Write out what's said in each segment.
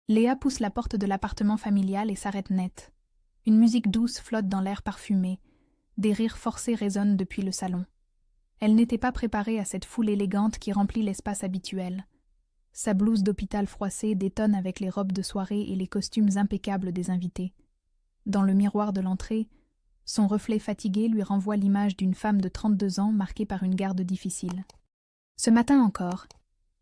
Léa pousse la porte de l'appartement familial et s'arrête net. Une musique douce flotte dans l'air parfumé. Des rires forcés résonnent depuis le salon. Elle n'était pas préparée à cette foule élégante qui remplit l'espace habituel. Sa blouse d'hôpital froissée détonne avec les robes de soirée et les costumes impeccables des invités. Dans le miroir de l'entrée, son reflet fatigué lui renvoie l'image d'une femme de 32 ans marquée par une garde difficile. Ce matin encore,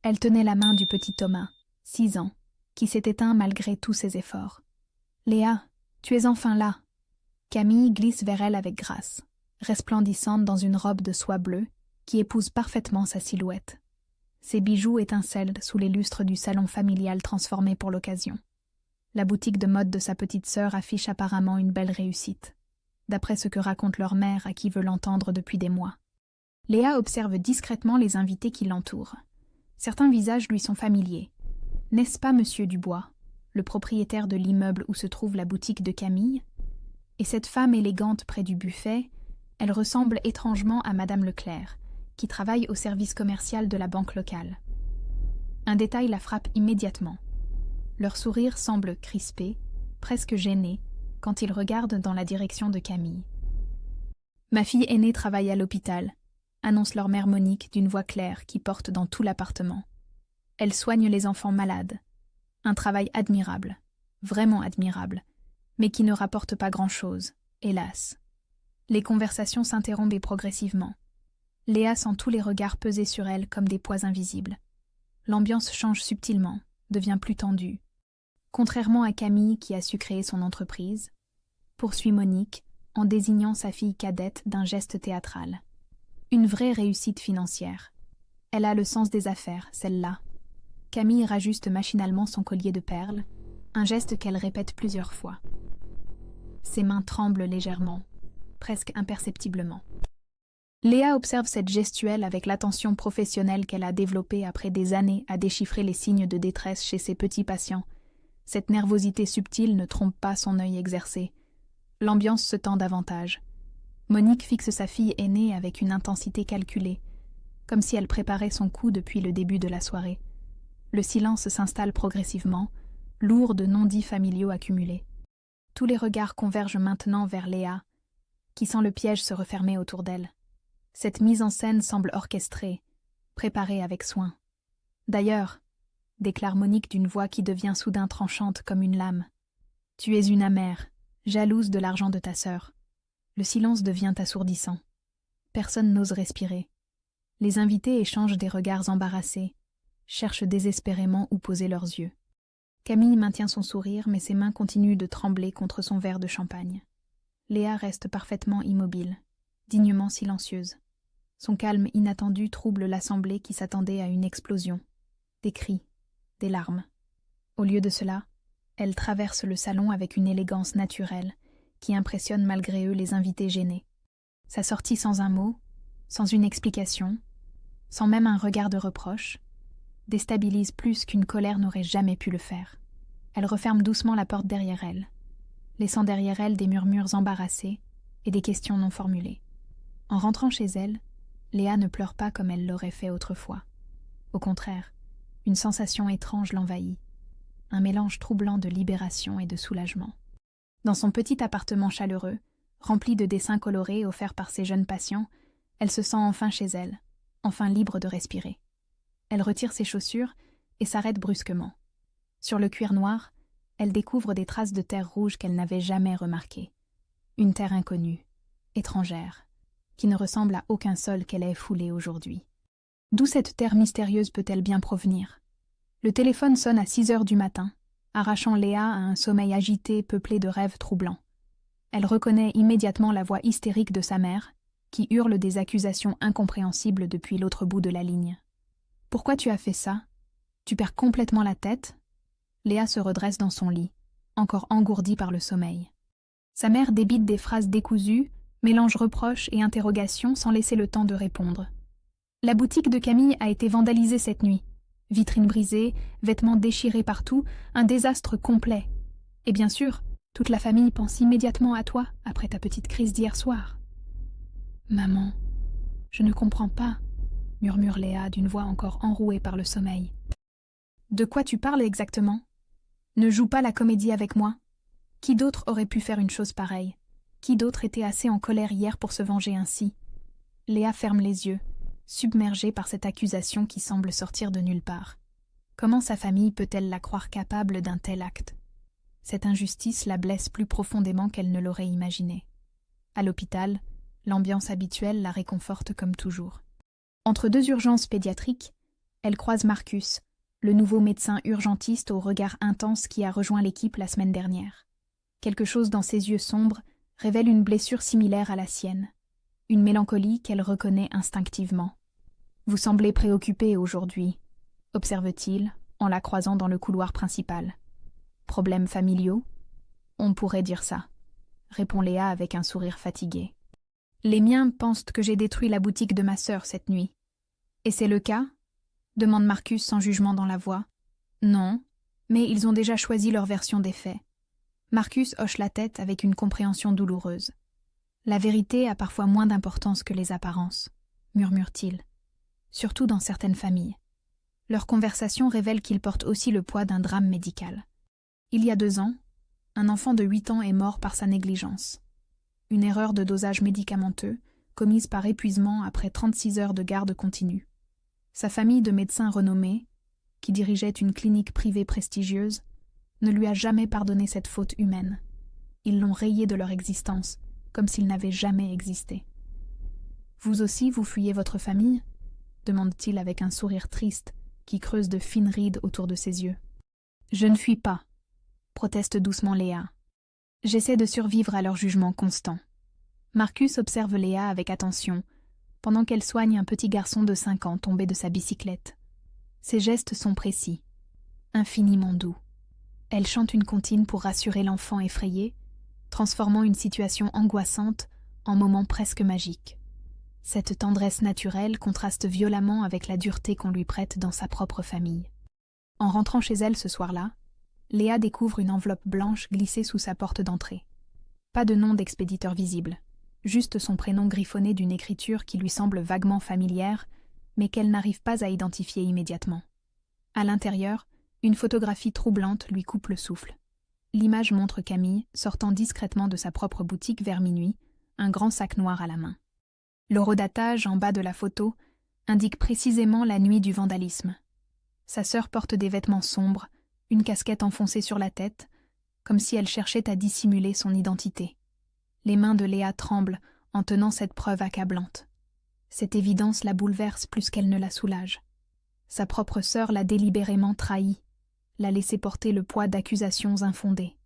elle tenait la main du petit Thomas, 6 ans, qui s'est éteint malgré tous ses efforts. « Léa, tu es enfin là !» Camille glisse vers elle avec grâce, resplendissante dans une robe de soie bleue qui épouse parfaitement sa silhouette. Ses bijoux étincellent sous les lustres du salon familial transformé pour l'occasion. La boutique de mode de sa petite sœur affiche apparemment une belle réussite, d'après ce que raconte leur mère à qui veut l'entendre depuis des mois. Léa observe discrètement les invités qui l'entourent. Certains visages lui sont familiers. N'est-ce pas Monsieur Dubois, le propriétaire de l'immeuble où se trouve la boutique de Camille? Et cette femme élégante près du buffet, elle ressemble étrangement à Madame Leclerc, qui travaille au service commercial de la banque locale. Un détail la frappe immédiatement. Leur sourire semble crispé, presque gêné, quand ils regardent dans la direction de Camille. « Ma fille aînée travaille à l'hôpital », annonce leur mère Monique d'une voix claire qui porte dans tout l'appartement. Elle soigne les enfants malades. Un travail admirable, vraiment admirable, mais qui ne rapporte pas grand-chose, hélas. Les conversations s'interrompent progressivement. Léa sent tous les regards peser sur elle comme des poids invisibles. L'ambiance change subtilement, devient plus tendue. Contrairement à Camille qui a su créer son entreprise, poursuit Monique en désignant sa fille cadette d'un geste théâtral. Une vraie réussite financière. Elle a le sens des affaires, celle-là. Camille rajuste machinalement son collier de perles, un geste qu'elle répète plusieurs fois. Ses mains tremblent légèrement, presque imperceptiblement. Léa observe cette gestuelle avec l'attention professionnelle qu'elle a développée après des années à déchiffrer les signes de détresse chez ses petits patients. Cette nervosité subtile ne trompe pas son œil exercé. L'ambiance se tend davantage. Monique fixe sa fille aînée avec une intensité calculée, comme si elle préparait son coup depuis le début de la soirée. Le silence s'installe progressivement, lourd de non-dits familiaux accumulés. Tous les regards convergent maintenant vers Léa, qui sent le piège se refermer autour d'elle. Cette mise en scène semble orchestrée, préparée avec soin. D'ailleurs, déclare Monique d'une voix qui devient soudain tranchante comme une lame, tu es une amère, jalouse de l'argent de ta sœur. Le silence devient assourdissant. Personne n'ose respirer. Les invités échangent des regards embarrassés, cherchent désespérément où poser leurs yeux. Camille maintient son sourire, mais ses mains continuent de trembler contre son verre de champagne. Léa reste parfaitement immobile, dignement silencieuse. Son calme inattendu trouble l'assemblée qui s'attendait à une explosion. Des cris, des larmes. Au lieu de cela, elle traverse le salon avec une élégance naturelle qui impressionne malgré eux les invités gênés. Sa sortie sans un mot, sans une explication, sans même un regard de reproche, déstabilise plus qu'une colère n'aurait jamais pu le faire. Elle referme doucement la porte derrière elle, laissant derrière elle des murmures embarrassés et des questions non formulées. En rentrant chez elle, Léa ne pleure pas comme elle l'aurait fait autrefois. Au contraire, une sensation étrange l'envahit, un mélange troublant de libération et de soulagement. Dans son petit appartement chaleureux, rempli de dessins colorés offerts par ses jeunes patients, elle se sent enfin chez elle, enfin libre de respirer. Elle retire ses chaussures et s'arrête brusquement. Sur le cuir noir, elle découvre des traces de terre rouge qu'elle n'avait jamais remarquées. Une terre inconnue, étrangère, qui ne ressemble à aucun sol qu'elle ait foulé aujourd'hui. D'où cette terre mystérieuse peut-elle bien provenir? Le téléphone sonne à 6 heures du matin, arrachant Léa à un sommeil agité peuplé de rêves troublants. Elle reconnaît immédiatement la voix hystérique de sa mère, qui hurle des accusations incompréhensibles depuis l'autre bout de la ligne. « Pourquoi tu as fait ça? Tu perds complètement la tête ?» Léa se redresse dans son lit, encore engourdie par le sommeil. Sa mère débite des phrases décousues, mélange reproches et interrogations sans laisser le temps de répondre. La boutique de Camille a été vandalisée cette nuit. Vitrines brisées, vêtements déchirés partout, un désastre complet. Et bien sûr, toute la famille pense immédiatement à toi après ta petite crise d'hier soir. « Maman, je ne comprends pas, » murmure Léa d'une voix encore enrouée par le sommeil. « De quoi tu parles exactement ?» Ne joue pas la comédie avec moi. Qui d'autre aurait pu faire une chose pareille? Qui d'autre était assez en colère hier pour se venger ainsi? Léa ferme les yeux, submergée par cette accusation qui semble sortir de nulle part. Comment sa famille peut-elle la croire capable d'un tel acte? Cette injustice la blesse plus profondément qu'elle ne l'aurait imaginé. À l'hôpital, l'ambiance habituelle la réconforte comme toujours. Entre deux urgences pédiatriques, elle croise Marcus, le nouveau médecin urgentiste au regard intense qui a rejoint l'équipe la semaine dernière. Quelque chose dans ses yeux sombres révèle une blessure similaire à la sienne, une mélancolie qu'elle reconnaît instinctivement. « Vous semblez préoccupée aujourd'hui », observe-t-il en la croisant dans le couloir principal. « Problèmes familiaux ? On pourrait dire ça, répond Léa avec un sourire fatigué. Les miens pensent que j'ai détruit la boutique de ma sœur cette nuit. Et c'est le cas ? Demande Marcus sans jugement dans la voix. Non, mais ils ont déjà choisi leur version des faits. Marcus hoche la tête avec une compréhension douloureuse. La vérité a parfois moins d'importance que les apparences, murmure-t-il. Surtout dans certaines familles. Leur conversation révèle qu'ils portent aussi le poids d'un drame médical. Il y a 2 ans, un enfant de 8 ans est mort par sa négligence. Une erreur de dosage médicamenteux, commise par épuisement après 36 heures de garde continue. Sa famille de médecins renommés, qui dirigeait une clinique privée prestigieuse, ne lui a jamais pardonné cette faute humaine. Ils l'ont rayé de leur existence, comme s'il n'avait jamais existé. « Vous aussi, vous fuyez votre famille ?» demande-t-il avec un sourire triste qui creuse de fines rides autour de ses yeux. « Je ne fuis pas », proteste doucement Léa. « J'essaie de survivre à leur jugement constant. » Marcus observe Léa avec attention, pendant qu'elle soigne un petit garçon de 5 ans tombé de sa bicyclette. Ses gestes sont précis, infiniment doux. Elle chante une comptine pour rassurer l'enfant effrayé, transformant une situation angoissante en moment presque magique. Cette tendresse naturelle contraste violemment avec la dureté qu'on lui prête dans sa propre famille. En rentrant chez elle ce soir-là, Léa découvre une enveloppe blanche glissée sous sa porte d'entrée. Pas de nom d'expéditeur visible, juste son prénom griffonné d'une écriture qui lui semble vaguement familière, mais qu'elle n'arrive pas à identifier immédiatement. À l'intérieur, une photographie troublante lui coupe le souffle. L'image montre Camille sortant discrètement de sa propre boutique vers minuit, un grand sac noir à la main. L'horodatage en bas de la photo indique précisément la nuit du vandalisme. Sa sœur porte des vêtements sombres, une casquette enfoncée sur la tête, comme si elle cherchait à dissimuler son identité. Les mains de Léa tremblent en tenant cette preuve accablante. Cette évidence la bouleverse plus qu'elle ne la soulage. Sa propre sœur l'a délibérément trahie, l'a laissé porter le poids d'accusations infondées.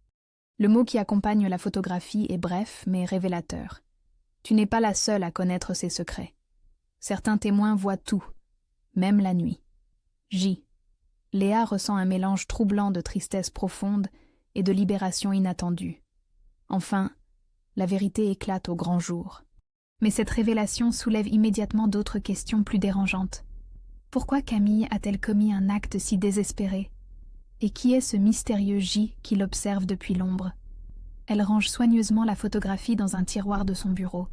Le mot qui accompagne la photographie est bref mais révélateur. Tu n'es pas la seule à connaître ses secrets. Certains témoins voient tout, même la nuit. J. Léa ressent un mélange troublant de tristesse profonde et de libération inattendue. Enfin, la vérité éclate au grand jour. Mais cette révélation soulève immédiatement d'autres questions plus dérangeantes. Pourquoi Camille a-t-elle commis un acte si désespéré? Et qui est ce mystérieux J qui l'observe depuis l'ombre? Elle range soigneusement la photographie dans un tiroir de son bureau,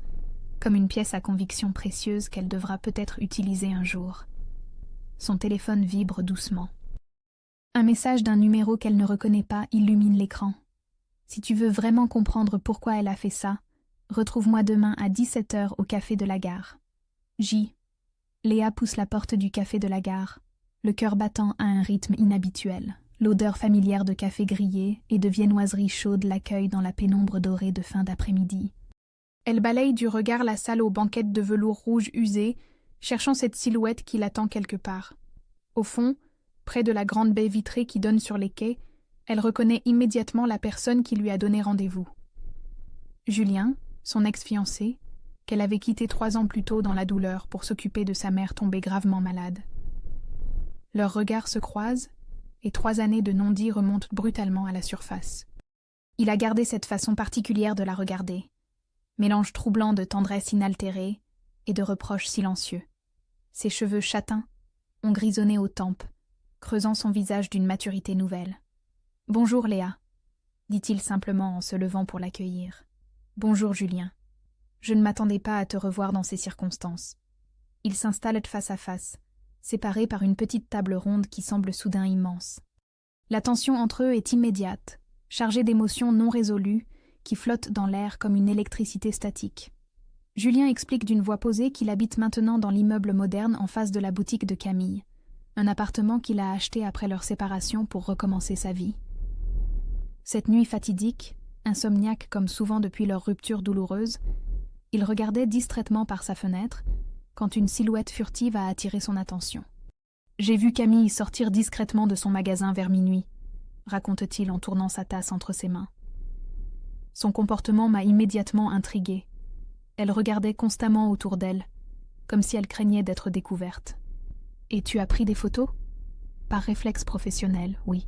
comme une pièce à conviction précieuse qu'elle devra peut-être utiliser un jour. Son téléphone vibre doucement. Un message d'un numéro qu'elle ne reconnaît pas illumine l'écran. Si tu veux vraiment comprendre pourquoi elle a fait ça, retrouve-moi demain à 17h au café de la gare. J. Léa pousse la porte du café de la gare, le cœur battant à un rythme inhabituel. L'odeur familière de café grillé et de viennoiserie chaude l'accueille dans la pénombre dorée de fin d'après-midi. Elle balaye du regard la salle aux banquettes de velours rouge usé, cherchant cette silhouette qui l'attend quelque part. Au fond, près de la grande baie vitrée qui donne sur les quais, elle reconnaît immédiatement la personne qui lui a donné rendez-vous. Julien, son ex-fiancé, qu'elle avait quitté 3 ans plus tôt dans la douleur pour s'occuper de sa mère tombée gravement malade. Leurs regards se croisent, et 3 années de non-dit remontent brutalement à la surface. Il a gardé cette façon particulière de la regarder, mélange troublant de tendresse inaltérée et de reproches silencieux. Ses cheveux châtains ont grisonné aux tempes, creusant son visage d'une maturité nouvelle. « Bonjour Léa », dit-il simplement en se levant pour l'accueillir. « Bonjour Julien. Je ne m'attendais pas à te revoir dans ces circonstances. » Ils s'installent face à face, séparés par une petite table ronde qui semble soudain immense. La tension entre eux est immédiate, chargée d'émotions non résolues qui flottent dans l'air comme une électricité statique. Julien explique d'une voix posée qu'il habite maintenant dans l'immeuble moderne en face de la boutique de Camille, un appartement qu'il a acheté après leur séparation pour recommencer sa vie. Cette nuit fatidique, insomniaque comme souvent depuis leur rupture douloureuse, il regardait distraitement par sa fenêtre quand une silhouette furtive a attiré son attention. « J'ai vu Camille sortir discrètement de son magasin vers minuit », raconte-t-il en tournant sa tasse entre ses mains. Son comportement m'a immédiatement intriguée. Elle regardait constamment autour d'elle, comme si elle craignait d'être découverte. « Et tu as pris des photos ?» Par réflexe professionnel, oui.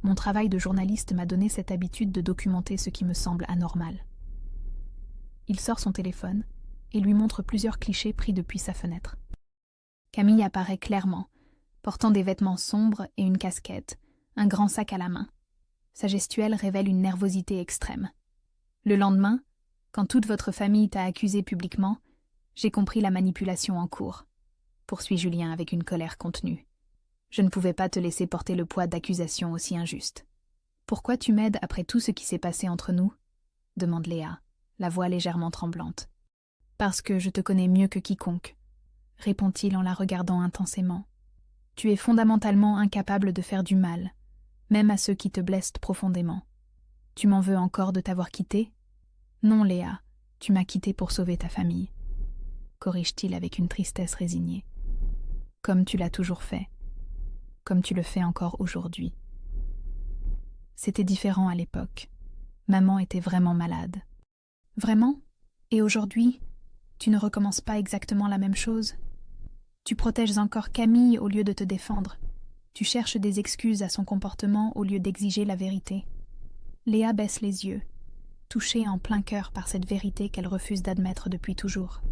Mon travail de journaliste m'a donné cette habitude de documenter ce qui me semble anormal. Il sort son téléphone et lui montre plusieurs clichés pris depuis sa fenêtre. Camille apparaît clairement, portant des vêtements sombres et une casquette, un grand sac à la main. Sa gestuelle révèle une nervosité extrême. Le lendemain, quand toute votre famille t'a accusé publiquement, j'ai compris la manipulation en cours, poursuit Julien avec une colère contenue. Je ne pouvais pas te laisser porter le poids d'accusations aussi injustes. Pourquoi tu m'aides après tout ce qui s'est passé entre nous ? Demande Léa, la voix légèrement tremblante. Parce que je te connais mieux que quiconque, répond-il en la regardant intensément. Tu es fondamentalement incapable de faire du mal, même à ceux qui te blessent profondément. Tu m'en veux encore de t'avoir quitté ? Non, Léa, tu m'as quitté pour sauver ta famille, corrige-t-il avec une tristesse résignée. Comme tu l'as toujours fait, comme tu le fais encore aujourd'hui. C'était différent à l'époque. Maman était vraiment malade. Vraiment ? Et aujourd'hui, tu ne recommences pas exactement la même chose ? Tu protèges encore Camille au lieu de te défendre. Tu cherches des excuses à son comportement au lieu d'exiger la vérité. Léa baisse les yeux, touchée en plein cœur par cette vérité qu'elle refuse d'admettre depuis toujours.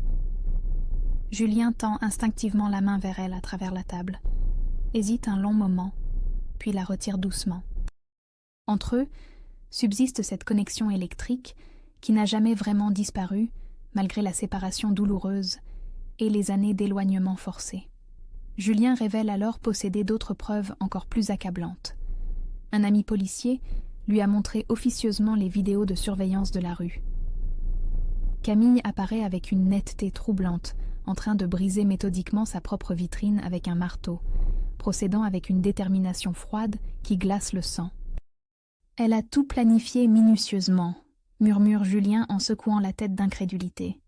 Julien tend instinctivement la main vers elle à travers la table, hésite un long moment, puis la retire doucement. Entre eux, subsiste cette connexion électrique qui n'a jamais vraiment disparu, malgré la séparation douloureuse et les années d'éloignement forcé. Julien révèle alors posséder d'autres preuves encore plus accablantes. Un ami policier lui a montré officieusement les vidéos de surveillance de la rue. Camille apparaît avec une netteté troublante, en train de briser méthodiquement sa propre vitrine avec un marteau, procédant avec une détermination froide qui glace le sang. Elle a tout planifié minutieusement, murmure Julien en secouant la tête d'incrédulité.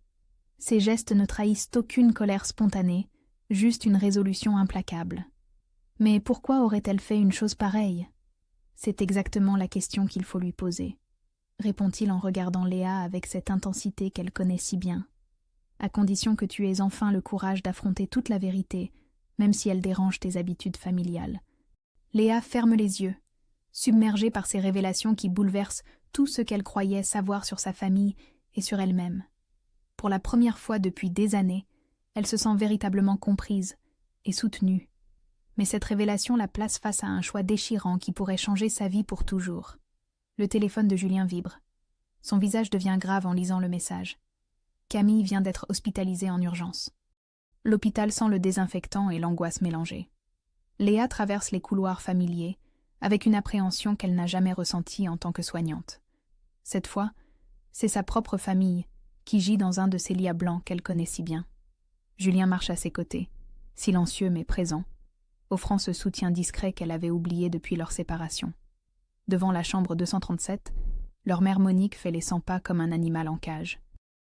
Ses gestes ne trahissent aucune colère spontanée, juste une résolution implacable. Mais pourquoi aurait-elle fait une chose pareille ? C'est exactement la question qu'il faut lui poser, répond-il en regardant Léa avec cette intensité qu'elle connaît si bien. À condition que tu aies enfin le courage d'affronter toute la vérité, même si elle dérange tes habitudes familiales. Léa ferme les yeux, submergée par ces révélations qui bouleversent tout ce qu'elle croyait savoir sur sa famille et sur elle-même. Pour la première fois depuis des années, elle se sent véritablement comprise et soutenue. Mais cette révélation la place face à un choix déchirant qui pourrait changer sa vie pour toujours. Le téléphone de Julien vibre. Son visage devient grave en lisant le message. Camille vient d'être hospitalisée en urgence. L'hôpital sent le désinfectant et l'angoisse mélangée. Léa traverse les couloirs familiers, avec une appréhension qu'elle n'a jamais ressentie en tant que soignante. Cette fois, c'est sa propre famille qui gît dans un de ces lits blancs qu'elle connaît si bien. Julien marche à ses côtés, silencieux mais présent, offrant ce soutien discret qu'elle avait oublié depuis leur séparation. Devant la chambre 237, leur mère Monique fait les 100 pas comme un animal en cage.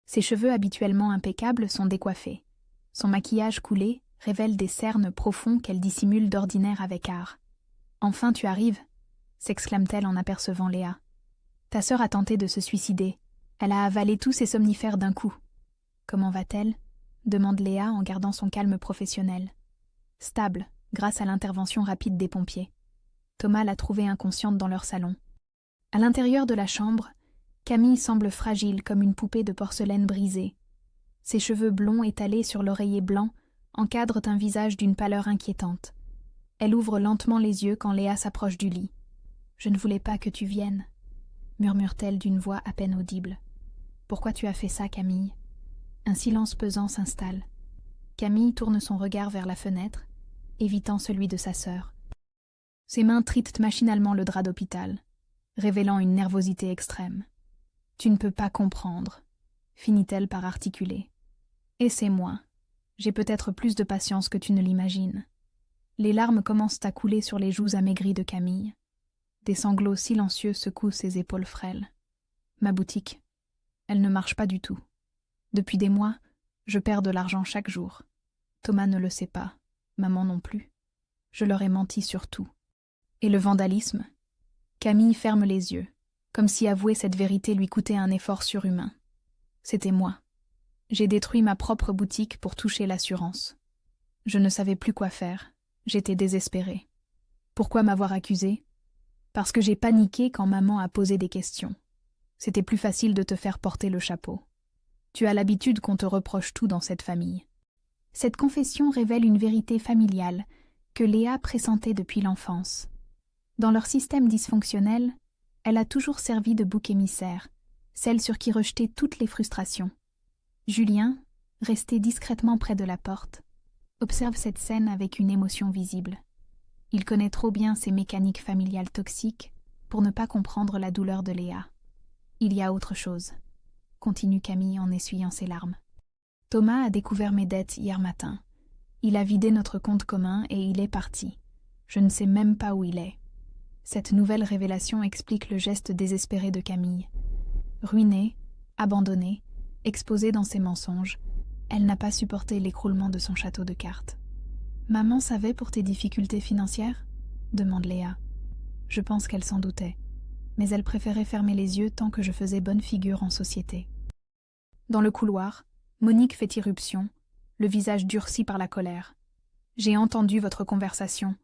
Ses cheveux habituellement impeccables sont décoiffés. Son maquillage coulé révèle des cernes profonds qu'elle dissimule d'ordinaire avec art. « Enfin tu arrives !» s'exclame-t-elle en apercevant Léa. « Ta sœur a tenté de se suicider. Elle a avalé tous ses somnifères d'un coup. »« Comment va-t-elle » demande Léa en gardant son calme professionnel. « Stable, grâce à l'intervention rapide des pompiers. Thomas l'a trouvée inconsciente dans leur salon. » À l'intérieur de la chambre, Camille semble fragile comme une poupée de porcelaine brisée. Ses cheveux blonds étalés sur l'oreiller blanc encadrent un visage d'une pâleur inquiétante. Elle ouvre lentement les yeux quand Léa s'approche du lit. « Je ne voulais pas que tu viennes, » murmure-t-elle d'une voix à peine audible. « Pourquoi tu as fait ça, Camille ?» Un silence pesant s'installe. Camille tourne son regard vers la fenêtre, évitant celui de sa sœur. Ses mains tritent machinalement le drap d'hôpital, révélant une nervosité extrême. « Tu ne peux pas comprendre », finit-elle par articuler. « Et c'est moi. J'ai peut-être plus de patience que tu ne l'imagines. » Les larmes commencent à couler sur les joues amaigries de Camille. Des sanglots silencieux secouent ses épaules frêles. Ma boutique, elle ne marche pas du tout. Depuis des mois, je perds de l'argent chaque jour. Thomas ne le sait pas, maman non plus. Je leur ai menti sur tout. Et le vandalisme? Camille ferme les yeux, comme si avouer cette vérité lui coûtait un effort surhumain. C'était moi. J'ai détruit ma propre boutique pour toucher l'assurance. Je ne savais plus quoi faire. J'étais désespérée. Pourquoi m'avoir accusée? Parce que j'ai paniqué quand maman a posé des questions. C'était plus facile de te faire porter le chapeau. Tu as l'habitude qu'on te reproche tout dans cette famille. Cette confession révèle une vérité familiale que Léa pressentait depuis l'enfance. Dans leur système dysfonctionnel, elle a toujours servi de bouc émissaire, celle sur qui rejeter toutes les frustrations. Julien, resté discrètement près de la porte, observe cette scène avec une émotion visible. Il connaît trop bien ces mécaniques familiales toxiques pour ne pas comprendre la douleur de Léa. Il y a autre chose, continue Camille en essuyant ses larmes. Thomas a découvert mes dettes hier matin. Il a vidé notre compte commun et il est parti. Je ne sais même pas où il est. Cette nouvelle révélation explique le geste désespéré de Camille. Ruinée, abandonnée, exposée dans ses mensonges, elle n'a pas supporté l'écroulement de son château de cartes. « Maman savait pour tes difficultés financières ?» demande Léa. Je pense qu'elle s'en doutait, mais elle préférait fermer les yeux tant que je faisais bonne figure en société. Dans le couloir, Monique fait irruption, le visage durci par la colère. « J'ai entendu votre conversation.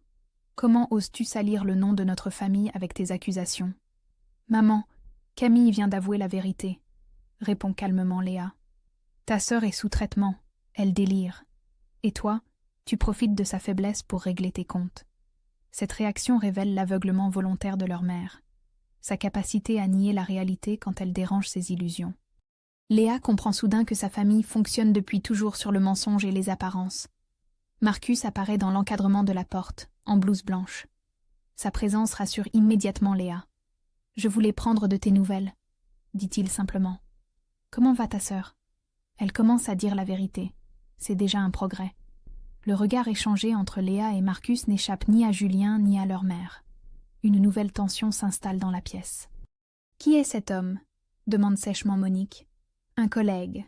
Comment oses-tu salir le nom de notre famille avec tes accusations ?»« Maman, Camille vient d'avouer la vérité, » répond calmement Léa. « Ta sœur est sous traitement, elle délire. Et toi, tu profites de sa faiblesse pour régler tes comptes. » Cette réaction révèle l'aveuglement volontaire de leur mère, sa capacité à nier la réalité quand elle dérange ses illusions. Léa comprend soudain que sa famille fonctionne depuis toujours sur le mensonge et les apparences. Marcus apparaît dans l'encadrement de la porte, en blouse blanche. Sa présence rassure immédiatement Léa. « Je voulais prendre de tes nouvelles, » dit-il simplement. « Comment va ta sœur ?» Elle commence à dire la vérité. C'est déjà un progrès. Le regard échangé entre Léa et Marcus n'échappe ni à Julien ni à leur mère. Une nouvelle tension s'installe dans la pièce. « Qui est cet homme ?» demande sèchement Monique. « Un collègue.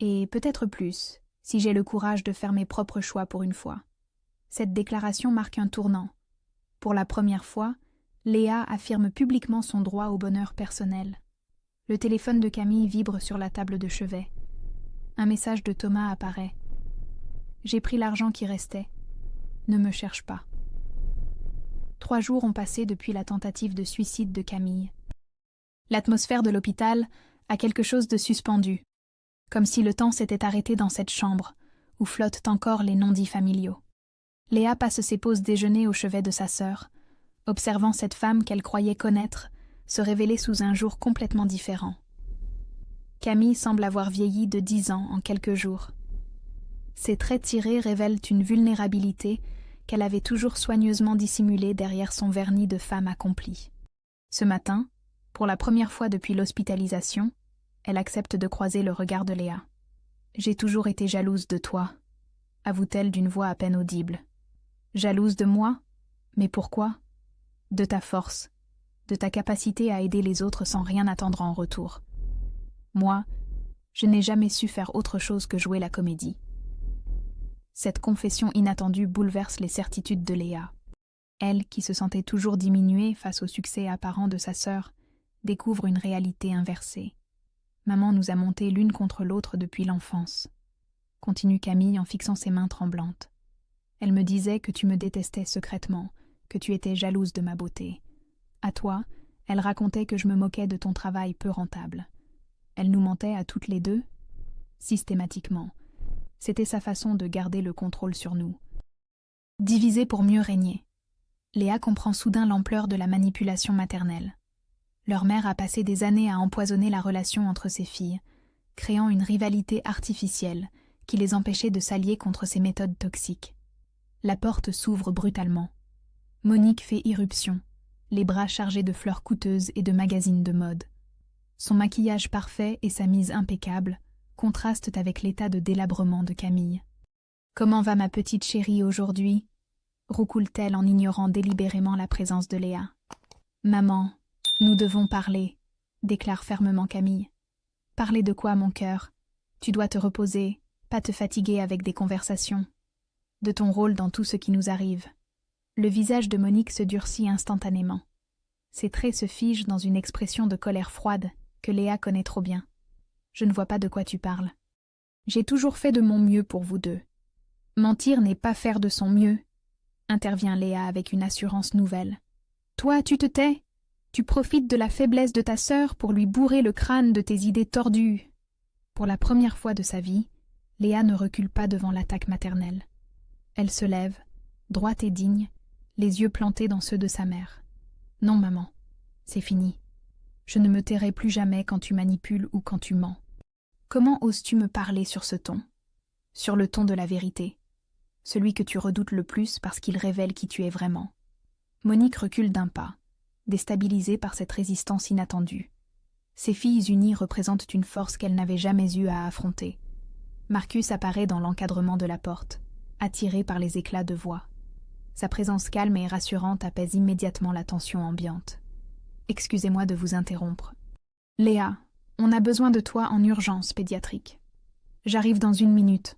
Et peut-être plus, si j'ai le courage de faire mes propres choix pour une fois. » Cette déclaration marque un tournant. Pour la première fois, Léa affirme publiquement son droit au bonheur personnel. Le téléphone de Camille vibre sur la table de chevet. Un message de Thomas apparaît. « J'ai pris l'argent qui restait. Ne me cherche pas. » 3 jours ont passé depuis la tentative de suicide de Camille. L'atmosphère de l'hôpital a quelque chose de suspendu, comme si le temps s'était arrêté dans cette chambre, où flottent encore les non-dits familiaux. Léa passe ses pauses déjeuner au chevet de sa sœur, observant cette femme qu'elle croyait connaître se révéler sous un jour complètement différent. Camille semble avoir vieilli de 10 ans en quelques jours. Ses traits tirés révèlent une vulnérabilité qu'elle avait toujours soigneusement dissimulée derrière son vernis de femme accomplie. Ce matin, pour la première fois depuis l'hospitalisation, elle accepte de croiser le regard de Léa. « J'ai toujours été jalouse de toi », avoue-t-elle d'une voix à peine audible. « Jalouse de moi? Mais pourquoi? De ta force, de ta capacité à aider les autres sans rien attendre en retour. Moi, je n'ai jamais su faire autre chose que jouer la comédie. » Cette confession inattendue bouleverse les certitudes de Léa. Elle, qui se sentait toujours diminuée face au succès apparent de sa sœur, découvre une réalité inversée. Maman nous a montés l'une contre l'autre depuis l'enfance, continue Camille en fixant ses mains tremblantes. Elle me disait que tu me détestais secrètement, que tu étais jalouse de ma beauté. À toi, elle racontait que je me moquais de ton travail peu rentable. Elle nous mentait à toutes les deux, systématiquement. C'était sa façon de garder le contrôle sur nous. Diviser pour mieux régner. Léa comprend soudain l'ampleur de la manipulation maternelle. Leur mère a passé des années à empoisonner la relation entre ses filles, créant une rivalité artificielle qui les empêchait de s'allier contre ces méthodes toxiques. La porte s'ouvre brutalement. Monique fait irruption, les bras chargés de fleurs coûteuses et de magazines de mode. Son maquillage parfait et sa mise impeccable contrastent avec l'état de délabrement de Camille. « Comment va ma petite chérie aujourd'hui » roucoule-t-elle en ignorant délibérément la présence de Léa. « Maman, nous devons parler » déclare fermement Camille. « Parler de quoi, mon cœur? Tu dois te reposer, pas te fatiguer avec des conversations. De ton rôle dans tout ce qui nous arrive. » Le visage de Monique se durcit instantanément. Ses traits se figent dans une expression de colère froide que Léa connaît trop bien. « Je ne vois pas de quoi tu parles. J'ai toujours fait de mon mieux pour vous deux. Mentir n'est pas faire de son mieux, » intervient Léa avec une assurance nouvelle. « Toi, tu te tais. Tu profites de la faiblesse de ta sœur pour lui bourrer le crâne de tes idées tordues. » Pour la première fois de sa vie, Léa ne recule pas devant l'attaque maternelle. Elle se lève, droite et digne, les yeux plantés dans ceux de sa mère. « Non, maman, c'est fini. Je ne me tairai plus jamais quand tu manipules ou quand tu mens. Comment oses-tu me parler sur ce ton? Sur le ton de la vérité, celui que tu redoutes le plus parce qu'il révèle qui tu es vraiment. » Monique recule d'un pas, déstabilisée par cette résistance inattendue. Ses filles unies représentent une force qu'elle n'avait jamais eue à affronter. Marcus apparaît dans l'encadrement de la porte, attiré par les éclats de voix. Sa présence calme et rassurante apaise immédiatement la tension ambiante. « Excusez-moi de vous interrompre. Léa, on a besoin de toi en urgence pédiatrique. »« J'arrive dans 1 minute, »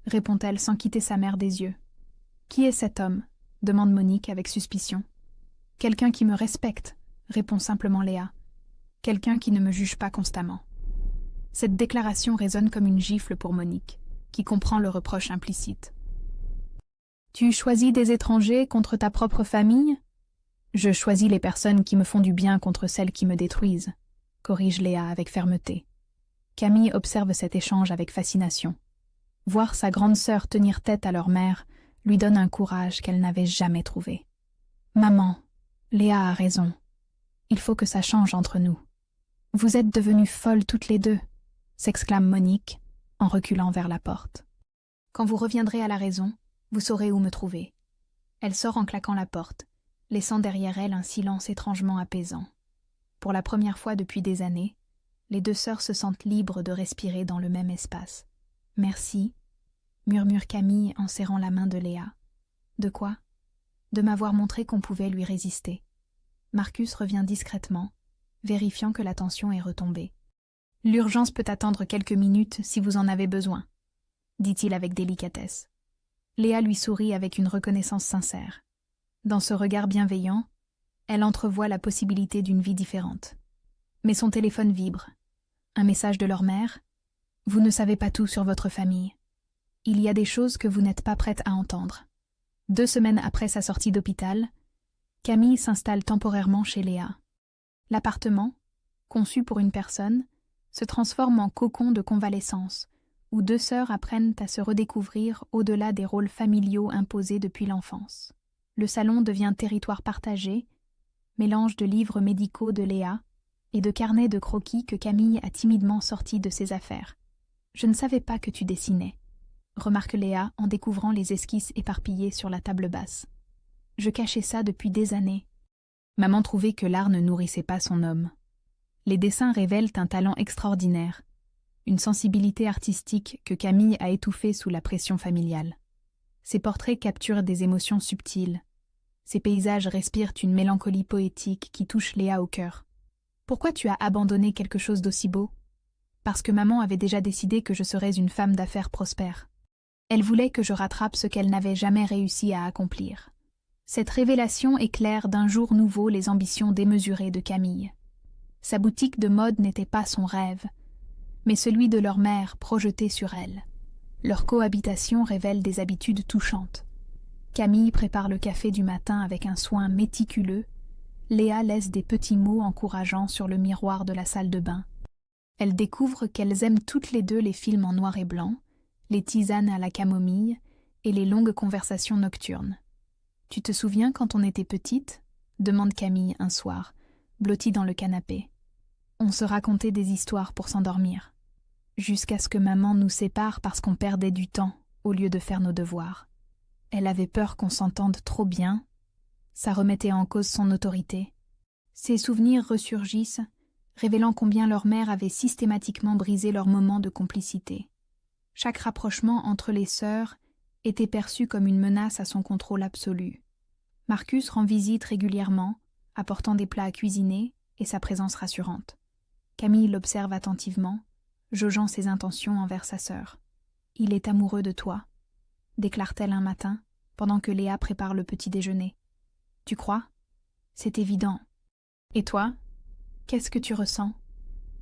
répond-elle sans quitter sa mère des yeux. « Qui est cet homme » demande Monique avec suspicion. « Quelqu'un qui me respecte » répond simplement Léa. « Quelqu'un qui ne me juge pas constamment. » Cette déclaration résonne comme une gifle pour Monique, qui comprend le reproche implicite. « Tu choisis des étrangers contre ta propre famille ? » « Je choisis les personnes qui me font du bien contre celles qui me détruisent, » corrige Léa avec fermeté. Camille observe cet échange avec fascination. Voir sa grande sœur tenir tête à leur mère lui donne un courage qu'elle n'avait jamais trouvé. « Maman, Léa a raison. Il faut que ça change entre nous. Vous êtes devenues folles toutes les deux, » s'exclame Monique en reculant vers la porte. « Quand vous reviendrez à la raison, vous saurez où me trouver. » Elle sort en claquant la porte, laissant derrière elle un silence étrangement apaisant. Pour la première fois depuis des années, les deux sœurs se sentent libres de respirer dans le même espace. « Merci » murmure Camille en serrant la main de Léa. « De quoi ?» ?»« De m'avoir montré qu'on pouvait lui résister. » Marcus revient discrètement, vérifiant que la tension est retombée. « L'urgence peut attendre quelques minutes si vous en avez besoin, » dit-il avec délicatesse. Léa lui sourit avec une reconnaissance sincère. Dans ce regard bienveillant, elle entrevoit la possibilité d'une vie différente. Mais son téléphone vibre. Un message de leur mère. « Vous ne savez pas tout sur votre famille. Il y a des choses que vous n'êtes pas prête à entendre. » 2 semaines après sa sortie d'hôpital, Camille s'installe temporairement chez Léa. L'appartement, conçu pour une personne, se transforme en cocon de convalescence, où 2 sœurs apprennent à se redécouvrir au-delà des rôles familiaux imposés depuis l'enfance. Le salon devient territoire partagé, mélange de livres médicaux de Léa et de carnets de croquis que Camille a timidement sortis de ses affaires. « Je ne savais pas que tu dessinais », remarque Léa en découvrant les esquisses éparpillées sur la table basse. « Je cachais ça depuis des années. » Maman trouvait que l'art ne nourrissait pas son homme. Les dessins révèlent un talent extraordinaire, une sensibilité artistique que Camille a étouffée sous la pression familiale. Ses portraits capturent des émotions subtiles. Ces paysages respirent une mélancolie poétique qui touche Léa au cœur. « Pourquoi tu as abandonné quelque chose d'aussi beau ?» Parce que maman avait déjà décidé que je serais une femme d'affaires prospère. Elle voulait que je rattrape ce qu'elle n'avait jamais réussi à accomplir. Cette révélation éclaire d'un jour nouveau les ambitions démesurées de Camille. Sa boutique de mode n'était pas son rêve, mais celui de leur mère projeté sur elle. Leur cohabitation révèle des habitudes touchantes. Camille prépare le café du matin avec un soin méticuleux. Léa laisse des petits mots encourageants sur le miroir de la salle de bain. Elle découvre qu'elles aiment toutes les deux les films en noir et blanc, les tisanes à la camomille et les longues conversations nocturnes. « Tu te souviens quand on était petite ?» demande Camille un soir, blottie dans le canapé. On se racontait des histoires pour s'endormir, jusqu'à ce que maman nous sépare parce qu'on perdait du temps au lieu de faire nos devoirs. Elle avait peur qu'on s'entende trop bien. Ça remettait en cause son autorité. Ses souvenirs ressurgissent, révélant combien leur mère avait systématiquement brisé leur moment de complicité. Chaque rapprochement entre les sœurs était perçu comme une menace à son contrôle absolu. Marcus rend visite régulièrement, apportant des plats à cuisiner et sa présence rassurante. Camille l'observe attentivement, jaugeant ses intentions envers sa sœur. « Il est amoureux de toi », déclare-t-elle un matin, pendant que Léa prépare le petit déjeuner. « Tu crois ? C'est évident. Et toi ? Qu'est-ce que tu ressens ?»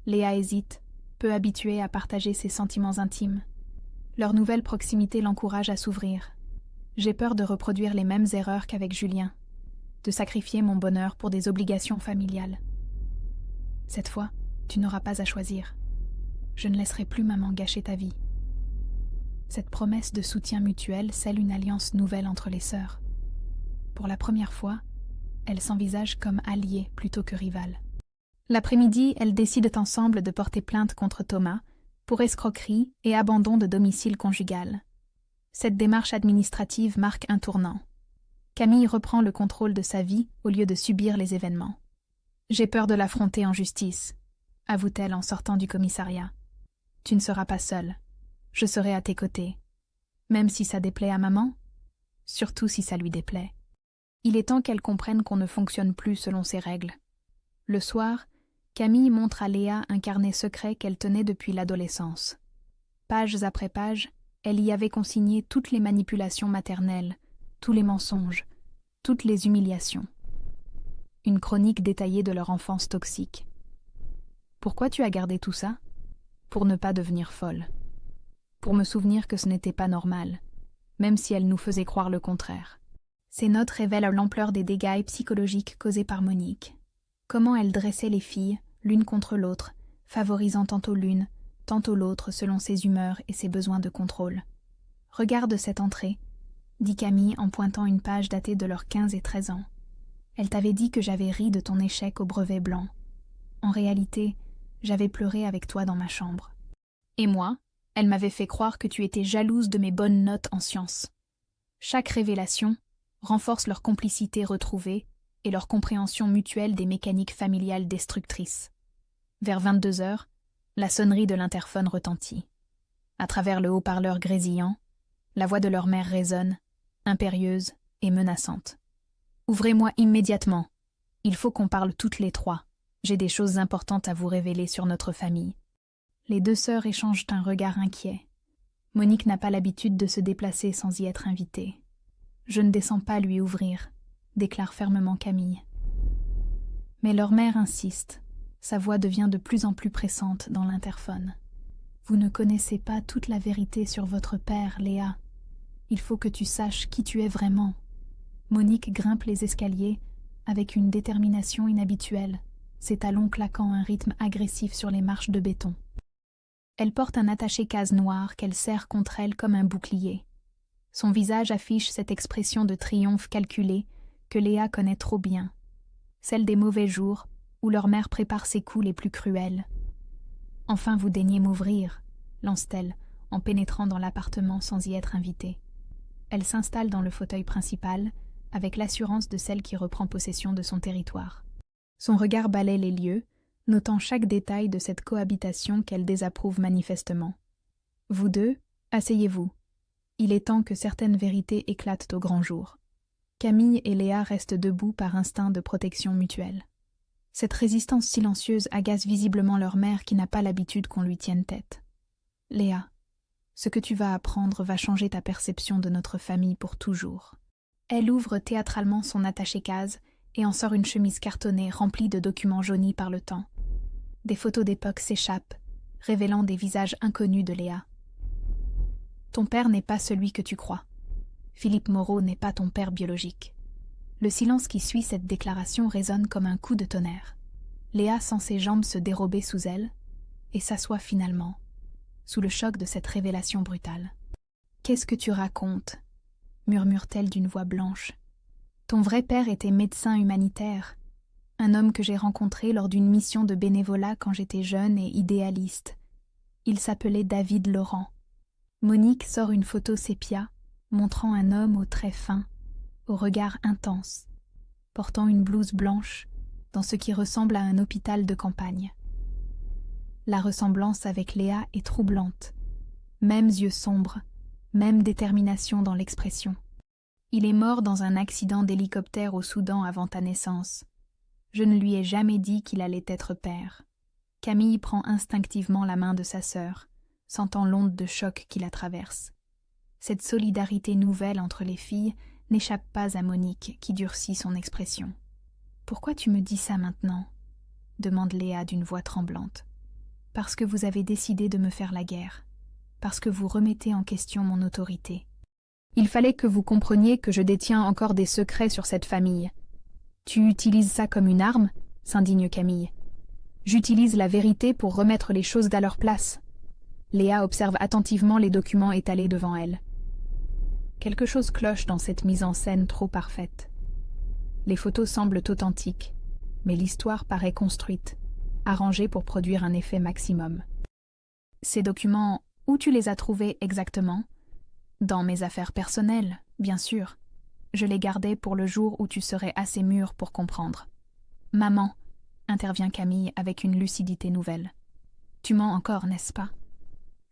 Léa hésite, peu habituée à partager ses sentiments intimes. Leur nouvelle proximité l'encourage à s'ouvrir. « J'ai peur de reproduire les mêmes erreurs qu'avec Julien, de sacrifier mon bonheur pour des obligations familiales. Cette fois, tu n'auras pas à choisir. Je ne laisserai plus maman gâcher ta vie. » Cette promesse de soutien mutuel scelle une alliance nouvelle entre les sœurs. Pour la première fois, elles s'envisagent comme alliées plutôt que rivales. L'après-midi, elles décident ensemble de porter plainte contre Thomas pour escroquerie et abandon de domicile conjugal. Cette démarche administrative marque un tournant. Camille reprend le contrôle de sa vie au lieu de subir les événements. « J'ai peur de l'affronter en justice », avoue-t-elle en sortant du commissariat. « Tu ne seras pas seule. Je serai à tes côtés. Même si ça déplaît à maman, surtout si ça lui déplaît. » Il est temps qu'elle comprenne qu'on ne fonctionne plus selon ses règles. Le soir, Camille montre à Léa un carnet secret qu'elle tenait depuis l'adolescence. Pages après pages, elle y avait consigné toutes les manipulations maternelles, tous les mensonges, toutes les humiliations. Une chronique détaillée de leur enfance toxique. « Pourquoi tu as gardé tout ça ? » Pour ne pas devenir folle. Pour me souvenir que ce n'était pas normal, même si elle nous faisait croire le contraire. Ces notes révèlent l'ampleur des dégâts psychologiques causés par Monique. Comment elle dressait les filles, l'une contre l'autre, favorisant tantôt l'une, tantôt l'autre selon ses humeurs et ses besoins de contrôle. « Regarde cette entrée », dit Camille en pointant une page datée de leurs 15 et 13 ans. « Elle t'avait dit que j'avais ri de ton échec au brevet blanc. En réalité, j'avais pleuré avec toi dans ma chambre. Et moi, elle m'avait fait croire que tu étais jalouse de mes bonnes notes en sciences. » Chaque révélation renforce leur complicité retrouvée et leur compréhension mutuelle des mécaniques familiales destructrices. Vers 22h, la sonnerie de l'interphone retentit. À travers le haut-parleur grésillant, la voix de leur mère résonne, impérieuse et menaçante. « Ouvrez-moi immédiatement. Il faut qu'on parle toutes les trois. J'ai des choses importantes à vous révéler sur notre famille. » Les deux sœurs échangent un regard inquiet. Monique n'a pas l'habitude de se déplacer sans y être invitée. « Je ne descends pas lui ouvrir », déclare fermement Camille. Mais leur mère insiste. Sa voix devient de plus en plus pressante dans l'interphone. « Vous ne connaissez pas toute la vérité sur votre père, Léa. Il faut que tu saches qui tu es vraiment. » Monique grimpe les escaliers avec une détermination inhabituelle, ses talons claquant un rythme agressif sur les marches de béton. Elle porte un attaché-case noir qu'elle serre contre elle comme un bouclier. Son visage affiche cette expression de triomphe calculée que Léa connaît trop bien, celle des mauvais jours où leur mère prépare ses coups les plus cruels. « Enfin vous daignez m'ouvrir », lance-t-elle en pénétrant dans l'appartement sans y être invitée. Elle s'installe dans le fauteuil principal avec l'assurance de celle qui reprend possession de son territoire. Son regard balaie les lieux, notant chaque détail de cette cohabitation qu'elle désapprouve manifestement. « Vous deux, asseyez-vous. Il est temps que certaines vérités éclatent au grand jour. » Camille et Léa restent debout par instinct de protection mutuelle. Cette résistance silencieuse agace visiblement leur mère qui n'a pas l'habitude qu'on lui tienne tête. « Léa, ce que tu vas apprendre va changer ta perception de notre famille pour toujours. » Elle ouvre théâtralement son attaché-case et en sort une chemise cartonnée remplie de documents jaunis par le temps. Des photos d'époque s'échappent, révélant des visages inconnus de Léa. « Ton père n'est pas celui que tu crois. Philippe Moreau n'est pas ton père biologique. » Le silence qui suit cette déclaration résonne comme un coup de tonnerre. Léa sent ses jambes se dérober sous elle et s'assoit finalement, sous le choc de cette révélation brutale. « Qu'est-ce que tu racontes ?» murmure-t-elle d'une voix blanche. « Ton vrai père était médecin humanitaire, un homme que j'ai rencontré lors d'une mission de bénévolat quand j'étais jeune et idéaliste. Il s'appelait David Laurent. » Monique sort une photo sépia, montrant un homme aux traits fins, au regard intense, portant une blouse blanche, dans ce qui ressemble à un hôpital de campagne. La ressemblance avec Léa est troublante. Mêmes yeux sombres, même détermination dans l'expression. Il est mort dans un accident d'hélicoptère au Soudan avant ta naissance. Je ne lui ai jamais dit qu'il allait être père. Camille prend instinctivement la main de sa sœur, sentant l'onde de choc qui la traverse. Cette solidarité nouvelle entre les filles n'échappe pas à Monique, qui durcit son expression. « Pourquoi tu me dis ça maintenant ?» demande Léa d'une voix tremblante. « Parce que vous avez décidé de me faire la guerre. Parce que vous remettez en question mon autorité. Il fallait que vous compreniez que je détiens encore des secrets sur cette famille. Tu utilises ça comme une arme ?» s'indigne Camille. « J'utilise la vérité pour remettre les choses à leur place. » Léa observe attentivement les documents étalés devant elle. Quelque chose cloche dans cette mise en scène trop parfaite. Les photos semblent authentiques, mais l'histoire paraît construite, arrangée pour produire un effet maximum. Ces documents, où tu les as trouvés exactement ? Dans mes affaires personnelles, bien sûr. Je les gardais pour le jour où tu serais assez mûre pour comprendre. Maman, intervient Camille avec une lucidité nouvelle. Tu mens encore, n'est-ce pas ?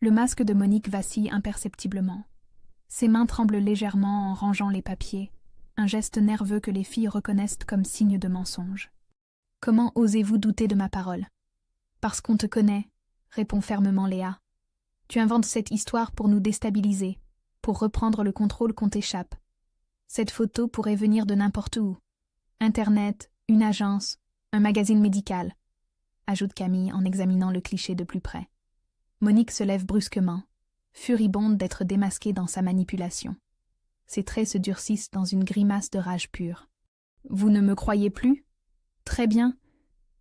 Le masque de Monique vacille imperceptiblement. Ses mains tremblent légèrement en rangeant les papiers, un geste nerveux que les filles reconnaissent comme signe de mensonge. « Comment osez-vous douter de ma parole ?»« Parce qu'on te connaît, » répond fermement Léa. « Tu inventes cette histoire pour nous déstabiliser, pour reprendre le contrôle qu'on t'échappe. Cette photo pourrait venir de n'importe où. Internet, une agence, un magazine médical, » ajoute Camille en examinant le cliché de plus près. Monique se lève brusquement, furibonde d'être démasquée dans sa manipulation. Ses traits se durcissent dans une grimace de rage pure. « Vous ne me croyez plus ? Très bien.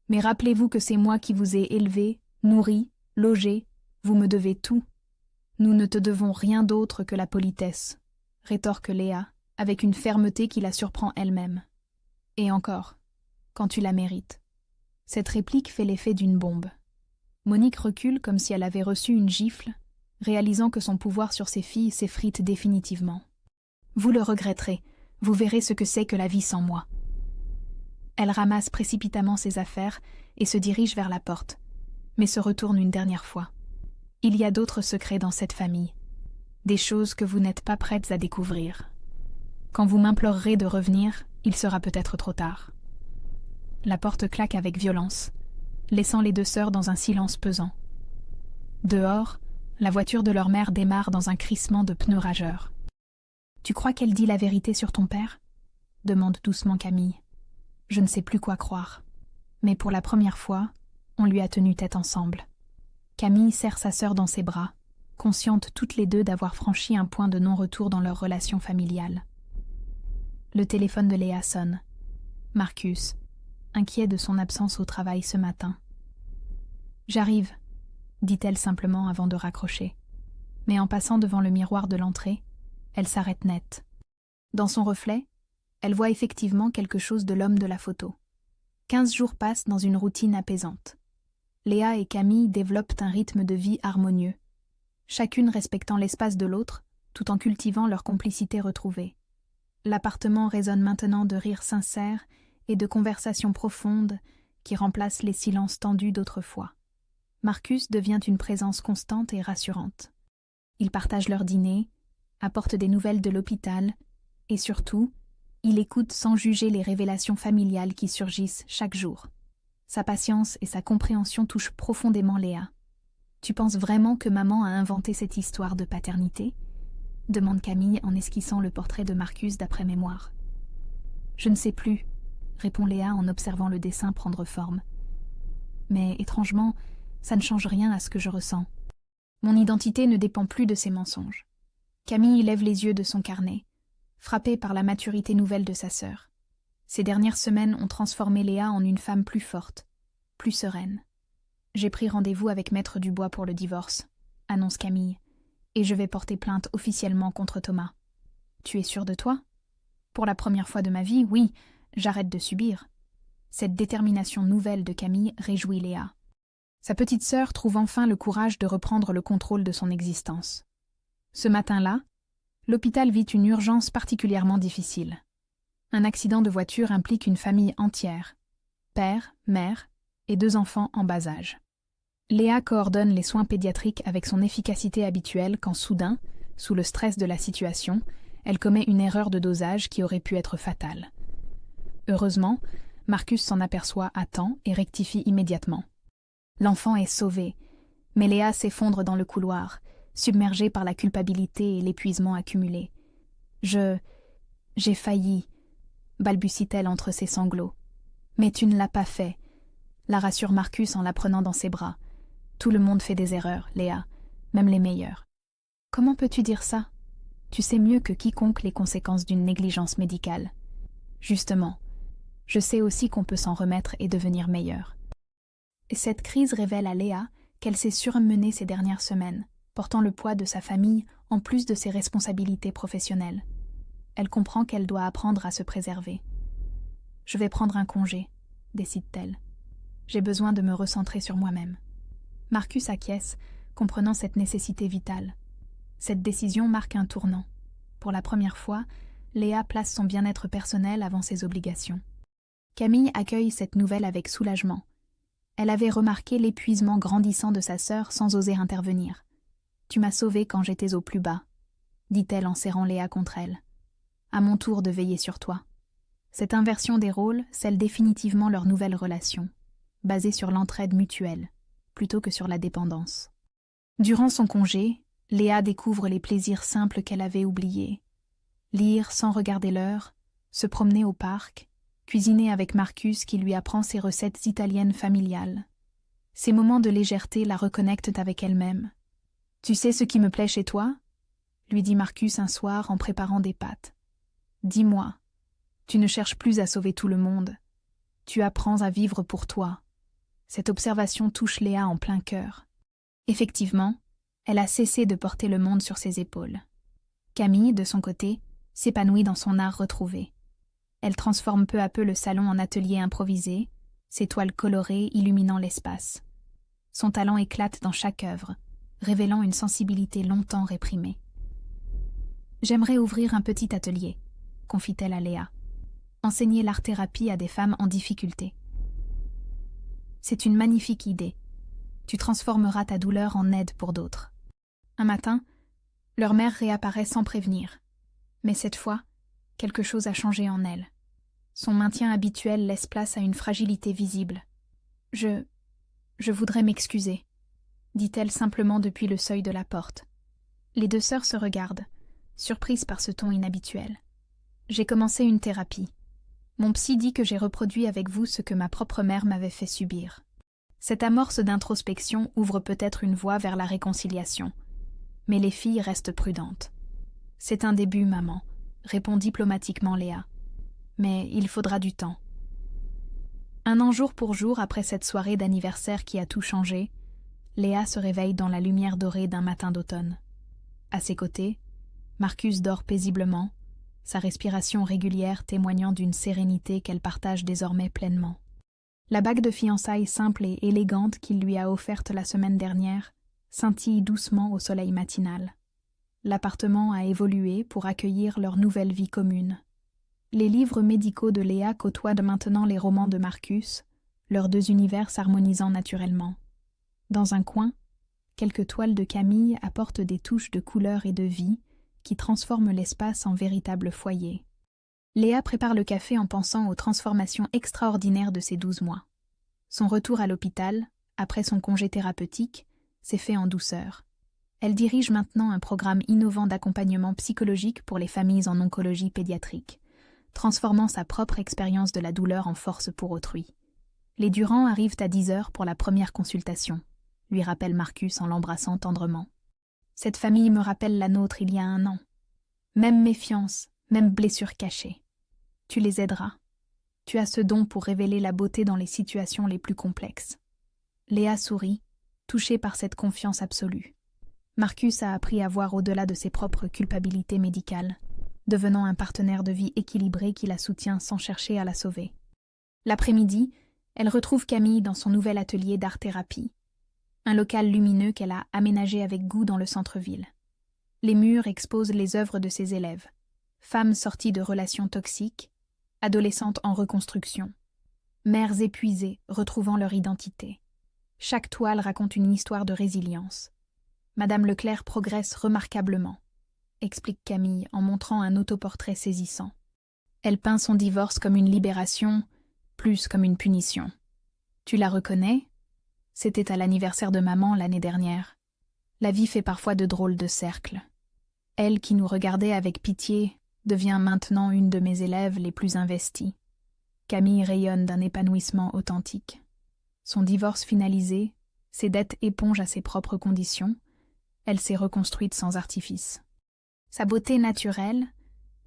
Mais rappelez-vous que c'est moi qui vous ai élevé, nourri, logé. Vous me devez tout. Nous ne te devons rien d'autre que la politesse, » rétorque Léa, avec une fermeté qui la surprend elle-même. Et encore, quand tu la mérites. Cette réplique fait l'effet d'une bombe. Monique recule comme si elle avait reçu une gifle, réalisant que son pouvoir sur ses filles s'effrite définitivement. « Vous le regretterez, vous verrez ce que c'est que la vie sans moi. » Elle ramasse précipitamment ses affaires et se dirige vers la porte, mais se retourne une dernière fois. Il y a d'autres secrets dans cette famille, des choses que vous n'êtes pas prêtes à découvrir. Quand vous m'implorerez de revenir, il sera peut-être trop tard. La porte claque avec violence, laissant les deux sœurs dans un silence pesant. Dehors, la voiture de leur mère démarre dans un crissement de pneus rageurs. « Tu crois qu'elle dit la vérité sur ton père ?» demande doucement Camille. Je ne sais plus quoi croire. Mais pour la première fois, on lui a tenu tête ensemble. Camille serre sa sœur dans ses bras, conscientes toutes les deux d'avoir franchi un point de non-retour dans leur relation familiale. Le téléphone de Léa sonne. Marcus, inquiet de son absence au travail ce matin. « J'arrive », dit-elle simplement avant de raccrocher. Mais en passant devant le miroir de l'entrée, elle s'arrête net. Dans son reflet, elle voit effectivement quelque chose de l'homme de la photo. 15 jours passent dans une routine apaisante. Léa et Camille développent un rythme de vie harmonieux, chacune respectant l'espace de l'autre, tout en cultivant leur complicité retrouvée. L'appartement résonne maintenant de rires sincères et de conversations profondes qui remplacent les silences tendus d'autrefois. Marcus devient une présence constante et rassurante. Ils partagent leur dîner, apportent des nouvelles de l'hôpital et surtout, il écoute sans juger les révélations familiales qui surgissent chaque jour. Sa patience et sa compréhension touchent profondément Léa. « Tu penses vraiment que maman a inventé cette histoire de paternité ?» demande Camille en esquissant le portrait de Marcus d'après mémoire. « Je ne sais plus », répond Léa en observant le dessin prendre forme. « Mais étrangement, ça ne change rien à ce que je ressens. Mon identité ne dépend plus de ces mensonges. » Camille lève les yeux de son carnet, frappée par la maturité nouvelle de sa sœur. Ces dernières semaines ont transformé Léa en une femme plus forte, plus sereine. « J'ai pris rendez-vous avec Maître Dubois pour le divorce », annonce Camille, « et je vais porter plainte officiellement contre Thomas. » « Tu es sûre de toi ? » Pour la première fois de ma vie, oui, j'arrête de subir. Cette détermination nouvelle de Camille réjouit Léa. Sa petite sœur trouve enfin le courage de reprendre le contrôle de son existence. Ce matin-là, l'hôpital vit une urgence particulièrement difficile. Un accident de voiture implique une famille entière, père, mère et 2 enfants en bas âge. Léa coordonne les soins pédiatriques avec son efficacité habituelle quand soudain, sous le stress de la situation, elle commet une erreur de dosage qui aurait pu être fatale. Heureusement, Marcus s'en aperçoit à temps et rectifie immédiatement. L'enfant est sauvé, mais Léa s'effondre dans le couloir, submergée par la culpabilité et l'épuisement accumulé. J'ai failli, balbutie-t-elle entre ses sanglots. Mais tu ne l'as pas fait, la rassure Marcus en la prenant dans ses bras. Tout le monde fait des erreurs, Léa, même les meilleures. Comment peux-tu dire ça? Tu sais mieux que quiconque les conséquences d'une négligence médicale. Justement, je sais aussi qu'on peut s'en remettre et devenir meilleur. Et cette crise révèle à Léa qu'elle s'est surmenée ces dernières semaines, portant le poids de sa famille en plus de ses responsabilités professionnelles. Elle comprend qu'elle doit apprendre à se préserver. « Je vais prendre un congé », décide-t-elle. « J'ai besoin de me recentrer sur moi-même. » Marcus acquiesce, comprenant cette nécessité vitale. Cette décision marque un tournant. Pour la première fois, Léa place son bien-être personnel avant ses obligations. Camille accueille cette nouvelle avec soulagement. Elle avait remarqué l'épuisement grandissant de sa sœur sans oser intervenir. « Tu m'as sauvée quand j'étais au plus bas », dit-elle en serrant Léa contre elle. « À mon tour de veiller sur toi. » Cette inversion des rôles scelle définitivement leur nouvelle relation, basée sur l'entraide mutuelle, plutôt que sur la dépendance. Durant son congé, Léa découvre les plaisirs simples qu'elle avait oubliés. Lire sans regarder l'heure, se promener au parc, cuisiner avec Marcus qui lui apprend ses recettes italiennes familiales. Ces moments de légèreté la reconnectent avec elle-même. « Tu sais ce qui me plaît chez toi ?» lui dit Marcus un soir en préparant des pâtes. « Dis-moi, tu ne cherches plus à sauver tout le monde. Tu apprends à vivre pour toi. » Cette observation touche Léa en plein cœur. Effectivement, elle a cessé de porter le monde sur ses épaules. Camille, de son côté, s'épanouit dans son art retrouvé. Elle transforme peu à peu le salon en atelier improvisé, ses toiles colorées illuminant l'espace. Son talent éclate dans chaque œuvre, révélant une sensibilité longtemps réprimée. « J'aimerais ouvrir un petit atelier », confie-t-elle à Léa. « Enseigner l'art-thérapie à des femmes en difficulté. C'est une magnifique idée. Tu transformeras ta douleur en aide pour d'autres. » Un matin, leur mère réapparaît sans prévenir. Mais cette fois, quelque chose a changé en elle. Son maintien habituel laisse place à une fragilité visible. « Je voudrais m'excuser », dit-elle simplement depuis le seuil de la porte. Les 2 sœurs se regardent, surprises par ce ton inhabituel. « J'ai commencé une thérapie. Mon psy dit que j'ai reproduit avec vous ce que ma propre mère m'avait fait subir. » Cette amorce d'introspection ouvre peut-être une voie vers la réconciliation. Mais les filles restent prudentes. « C'est un début, maman », répond diplomatiquement Léa. « Mais il faudra du temps. » Un an jour pour jour après cette soirée d'anniversaire qui a tout changé, Léa se réveille dans la lumière dorée d'un matin d'automne. À ses côtés, Marcus dort paisiblement, sa respiration régulière témoignant d'une sérénité qu'elle partage désormais pleinement. La bague de fiançailles simple et élégante qu'il lui a offerte la semaine dernière scintille doucement au soleil matinal. L'appartement a évolué pour accueillir leur nouvelle vie commune. Les livres médicaux de Léa côtoient maintenant les romans de Marcus, leurs 2 univers s'harmonisant naturellement. Dans un coin, quelques toiles de Camille apportent des touches de couleur et de vie qui transforment l'espace en véritable foyer. Léa prépare le café en pensant aux transformations extraordinaires de ces 12 mois. Son retour à l'hôpital, après son congé thérapeutique, s'est fait en douceur. Elle dirige maintenant un programme innovant d'accompagnement psychologique pour les familles en oncologie pédiatrique, transformant sa propre expérience de la douleur en force pour autrui. Les Durand arrivent à 10h pour la première consultation, lui rappelle Marcus en l'embrassant tendrement. Cette famille me rappelle la nôtre il y a 1 an. Même méfiance, même blessure cachée. Tu les aideras. Tu as ce don pour révéler la beauté dans les situations les plus complexes. Léa sourit, touchée par cette confiance absolue. Marcus a appris à voir au-delà de ses propres culpabilités médicales, devenant un partenaire de vie équilibré qui la soutient sans chercher à la sauver. L'après-midi, elle retrouve Camille dans son nouvel atelier d'art-thérapie, un local lumineux qu'elle a aménagé avec goût dans le centre-ville. Les murs exposent les œuvres de ses élèves, femmes sorties de relations toxiques, adolescentes en reconstruction, mères épuisées retrouvant leur identité. Chaque toile raconte une histoire de résilience. Madame Leclerc progresse remarquablement, explique Camille en montrant un autoportrait saisissant. Elle peint son divorce comme une libération, plus comme une punition. Tu la reconnais? C'était à l'anniversaire de maman l'année dernière. La vie fait parfois de drôles de cercles. Elle qui nous regardait avec pitié devient maintenant une de mes élèves les plus investies. Camille rayonne d'un épanouissement authentique. Son divorce finalisé, ses dettes épongent à ses propres conditions, elle s'est reconstruite sans artifice. Sa beauté naturelle,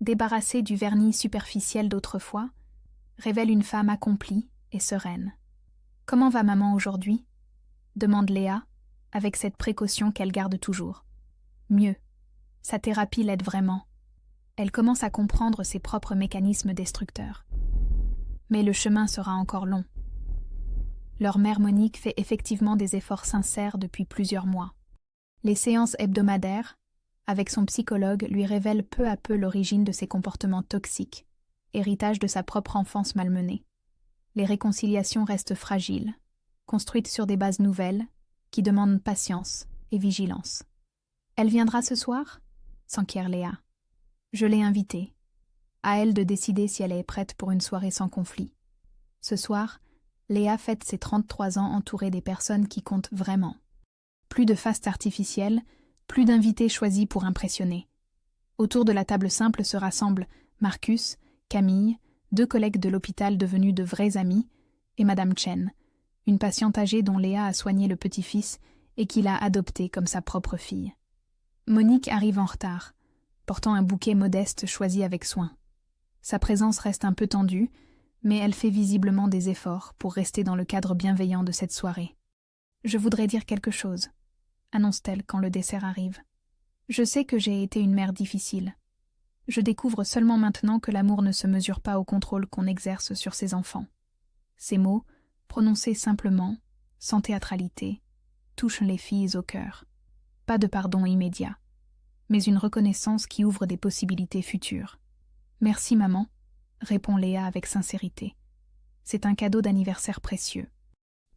débarrassée du vernis superficiel d'autrefois, révèle une femme accomplie et sereine. « Comment va maman aujourd'hui ?» demande Léa, avec cette précaution qu'elle garde toujours. « Mieux. Sa thérapie l'aide vraiment. Elle commence à comprendre ses propres mécanismes destructeurs. Mais le chemin sera encore long. » Leur mère Monique fait effectivement des efforts sincères depuis plusieurs mois. Les séances hebdomadaires, avec son psychologue, lui révèlent peu à peu l'origine de ses comportements toxiques, héritage de sa propre enfance malmenée. Les réconciliations restent fragiles, construites sur des bases nouvelles, qui demandent patience et vigilance. « Elle viendra ce soir ?» s'enquiert Léa. « Je l'ai invitée. À elle de décider si elle est prête pour une soirée sans conflit. » Ce soir, Léa fête ses 33 ans entourée des personnes qui comptent vraiment. Plus de faste artificielle, plus d'invités choisis pour impressionner. Autour de la table simple se rassemblent Marcus, Camille, 2 collègues de l'hôpital devenus de vrais amis, et Madame Chen, une patiente âgée dont Léa a soigné le petit-fils et qu'il a adopté comme sa propre fille. Monique arrive en retard, portant un bouquet modeste choisi avec soin. Sa présence reste un peu tendue, mais elle fait visiblement des efforts pour rester dans le cadre bienveillant de cette soirée. « Je voudrais dire quelque chose », annonce-t-elle quand le dessert arrive. « Je sais que j'ai été une mère difficile. Je découvre seulement maintenant que l'amour ne se mesure pas au contrôle qu'on exerce sur ses enfants. » Ces mots, prononcés simplement, sans théâtralité, touchent les filles au cœur. Pas de pardon immédiat, mais une reconnaissance qui ouvre des possibilités futures. « Merci maman », répond Léa avec sincérité. C'est un cadeau d'anniversaire précieux.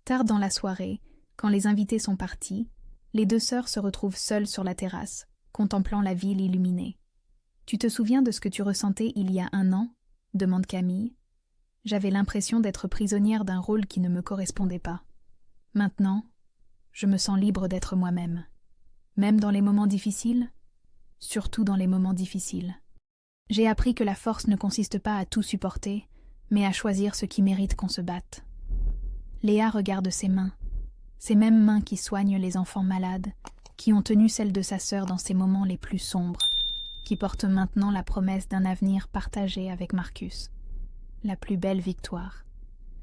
Tard dans la soirée, quand les invités sont partis, les 2 sœurs se retrouvent seules sur la terrasse, contemplant la ville illuminée. « Tu te souviens de ce que tu ressentais il y a 1 an ?» demande Camille. « J'avais l'impression d'être prisonnière d'un rôle qui ne me correspondait pas. Maintenant, je me sens libre d'être moi-même. Même dans les moments difficiles, surtout dans les moments difficiles. J'ai appris que la force ne consiste pas à tout supporter, mais à choisir ce qui mérite qu'on se batte. » Léa regarde ses mains, ces mêmes mains qui soignent les enfants malades, qui ont tenu celle de sa sœur dans ses moments les plus sombres, qui portent maintenant la promesse d'un avenir partagé avec Marcus. « La plus belle victoire, »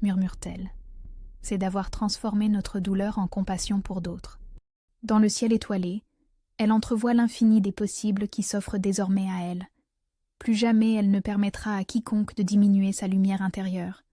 murmure-t-elle, « c'est d'avoir transformé notre douleur en compassion pour d'autres. » Dans le ciel étoilé, elle entrevoit l'infini des possibles qui s'offrent désormais à elle. Plus jamais elle ne permettra à quiconque de diminuer sa lumière intérieure,